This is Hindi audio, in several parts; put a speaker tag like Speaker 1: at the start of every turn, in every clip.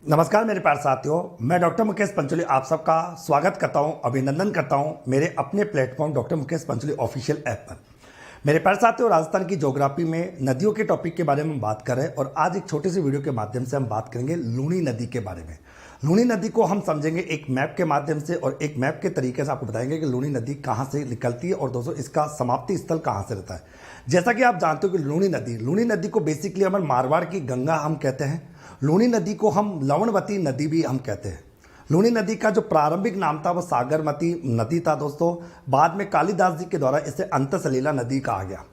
Speaker 1: नमस्कार मेरे प्यारे साथियों, मैं डॉक्टर मुकेश पंचोली आप सबका स्वागत करता हूं, अभिनंदन करता हूं मेरे अपने platform doctor Mukesh Pancholi official app पर। मेरे प्यारे साथियों, राजस्थान की ज्योग्राफी में नदियों के टॉपिक के बारे में बात कर रहे हैं और आज एक छोटी सी वीडियो के माध्यम से हम बात करेंगे लूनी नदी के बारे में। लूनी नदी को हम समझेंगे एक मैप के माध्यम से और एक मैप के तरीके से आपको बताएंगे कि लूनी नदी कहाँ से निकलती है और दोस्तों इसका समाप्ति स्थल कहाँ से रहता है। जैसा कि आप जानते हो कि लूनी नदी को बेसिकली हमारे मारवाड़ की गंगा हम कहते हैं। लूनी नदी को हम लवणवती नदी भी हम कहते हैं। लूनी नदी का जो प्रारंभिक नाम था वो सागरमती नदी था दोस्तों। बाद में कालिदास जी के द्वारा इसे अंतसलीला नदी कहा गया।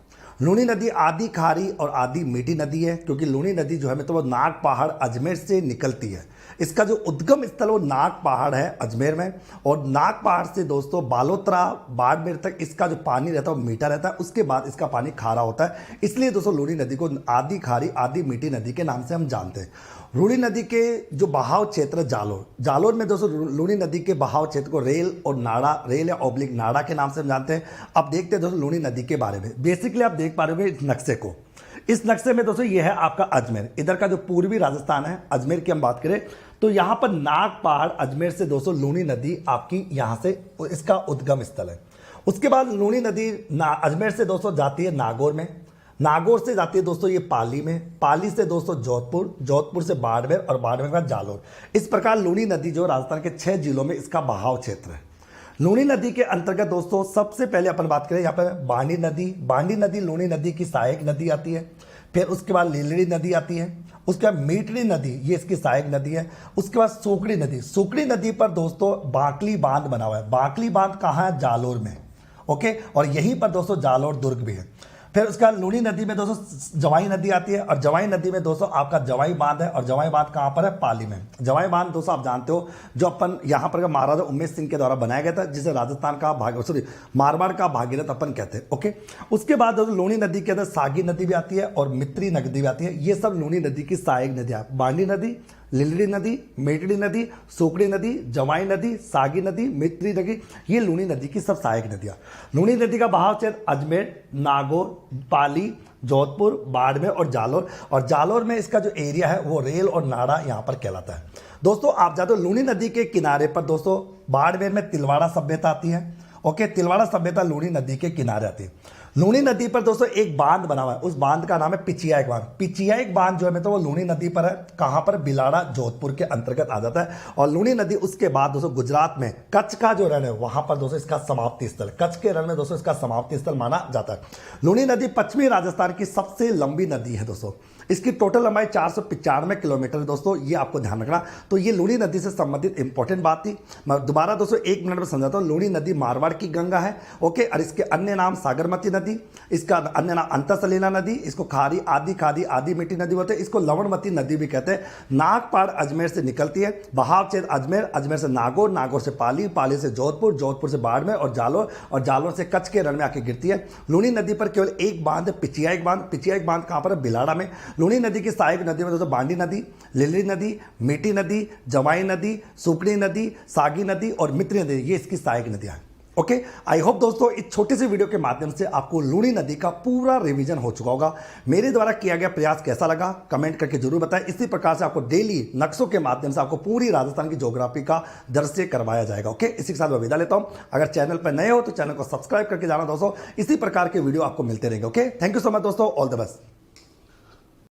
Speaker 1: लूनी नदी आदि खारी और आदि मीठी नदी है, क्योंकि लूनी नदी जो है तो वो नाग पहाड़ अजमेर से निकलती है। इसका जो उद्गम स्थल वो नाग पहाड़ है अजमेर में, और नाग पहाड़ से दोस्तों बालोतरा बाड़मेर तक इसका जो पानी रहता है वो मीठा रहता है। उसके बाद इसका पानी खारा होता है, इसलिए दोस्तों लूनी नदी को आदि खारी आदि मीठी नदी के नाम से हम जानते हैं। लूनी नदी के जो बहाव क्षेत्र जालोर में दोस्तों लूनी नदी के बहाव क्षेत्र को रेल या ऑब्लिक नाड़ा के नाम से हम जानते हैं। अब देखते हैं दोस्तों लूनी नदी के बारे में। बेसिकली आप देख पा रहे हो इस नक्शे को। इस नक्शे में दोस्तों ये है आपका अजमेर, इधर का जो पूर्वी राजस्थान है अजमेर की हम बात करें तो यहाँ पर नाग पहाड़ अजमेर से दोस्तों लूनी नदी आपकी यहाँ से इसका उद्गम स्थल है। उसके बाद लूनी नदी अजमेर से दोस्तों जाती है नागौर में, नागौर से जाती है दोस्तों ये पाली में, पाली से दोस्तों जोधपुर से बाड़मेर और बाड़मेर के बाद जालोर। इस प्रकार लूनी नदी जो राजस्थान के 6 जिलों में इसका बहाव क्षेत्र है। लूनी नदी के अंतर्गत दोस्तों सबसे पहले अपन बात करें यहाँ पर बांडी नदी लूनी नदी की सहायक नदी आती है। फिर उसके बाद लीलड़ी नदी आती है। उसके बाद मीठड़ी नदी ये इसकी सहायक नदी है। उसके बाद सूकड़ी नदी पर दोस्तों बाकली बांध बना हुआ है। बाकली बांध कहाँ है? जालोर में। ओके, और यहीं पर दोस्तों जालोर दुर्ग भी है। फिर उसका लूनी नदी में दोस्तों जवाई नदी आती है, और जवाई नदी में दोस्तों आपका जवाई बांध है, और जवाई बांध कहाँ पर है? पाली में। जवाई बांध दोस्तों आप जानते हो जो अपन यहाँ पर महाराजा उमेश सिंह के द्वारा बनाया गया था, जिसे राजस्थान का मारवाड़ का भागीरथ अपन कहते हैं। ओके, उसके बाद दोस्तों लूनी नदी के अंदर सागी नदी भी आती है और मित्री नदी भी आती है। ये सब लूनी नदी की सहायक नदियाँ, बांडी नदी, लिलड़ी नदी, मेटड़ी नदी, सूकड़ी नदी, जवाई नदी, सागी नदी, मित्री नदी, ये लूनी नदी की सब सहायक नदियाँ। लूनी नदी का बहाव क्षेत्र अजमेर, नागौर, पाली, जोधपुर, बाड़मेर और जालोर में इसका जो एरिया है वो रेल और नाड़ा यहाँ पर कहलाता है। दोस्तों आप जानते हो लूनी नदी के किनारे पर दोस्तों बाड़मेर में तिलवाड़ा सभ्यता आती है। ओके, तिलवाड़ा सभ्यता लूनी नदी के किनारे आती है। लूनी नदी पर दोस्तों एक बांध बना हुआ है, उस बांध का नाम है पिचियाक बांध। पिचियाक बांध जो है तो वो लूनी नदी पर है। कहाँ पर? बिलाड़ा जोधपुर के अंतर्गत आ जाता है। और लूनी नदी उसके बाद दोस्तों गुजरात में कच्छ का जो रण है वहां पर दोस्तों इसका समाप्ति स्थल, कच्छ के रण में दोस्तों इसका समाप्ति स्थल माना जाता है। लूनी नदी पश्चिमी राजस्थान की सबसे लंबी नदी है दोस्तों। इसकी टोटल लंबाई 495 किलोमीटर है दोस्तों, ये आपको ध्यान रखना। तो ये लूनी नदी से संबंधित इंपॉर्टेंट बात थी। मैं दोबारा दोस्तों 1 मिनट में समझाता हूँ। लूनी नदी मारवाड़ की गंगा है। ओके, और इसके अन्य नाम सागरमती नदी, इसका अन्य नाम अंतसलीला नदी, इसको खारी आदि मीठी नदी बोलते हैं, इसको लवणमती नदी भी कहते हैं। नागपाड़ अजमेर से निकलती है। बहाव क्षेत्र अजमेर से नागौर से पाली से जोधपुर से बाड़मेर और जालोर से कच्छ के रण में आके गिरती है। लूनी नदी पर केवल एक बांध है, पिचियाक बांध कहाँ पर है? बिलाड़ा में। लूनी नदी की सहायक नदी में दोस्तों बांडी नदी, लिलड़ी नदी, मीठी नदी, जवाई नदी, सूकड़ी नदी, सागी नदी और मित्री नदी, ये इसकी सहायक नदियां हैं। ओके, आई होप दोस्तों इस छोटे से वीडियो के माध्यम से आपको लूनी नदी का पूरा रिवीजन हो चुका होगा। मेरे द्वारा किया गया प्रयास कैसा लगा कमेंट करके जरूर बताएं। इसी प्रकार से आपको डेली नक्शों के माध्यम से आपको पूरी राजस्थान की ज्योग्राफी का दृश्य करवाया जाएगा। ओके, इसी के साथ मैं विदा लेता हूं। अगर चैनल पर नए हो तो चैनल को सब्सक्राइब करके जाना दोस्तों, इसी प्रकार के वीडियो आपको मिलते रहेंगे। Okay, thank you so much दोस्तों, ऑल द बेस्ट।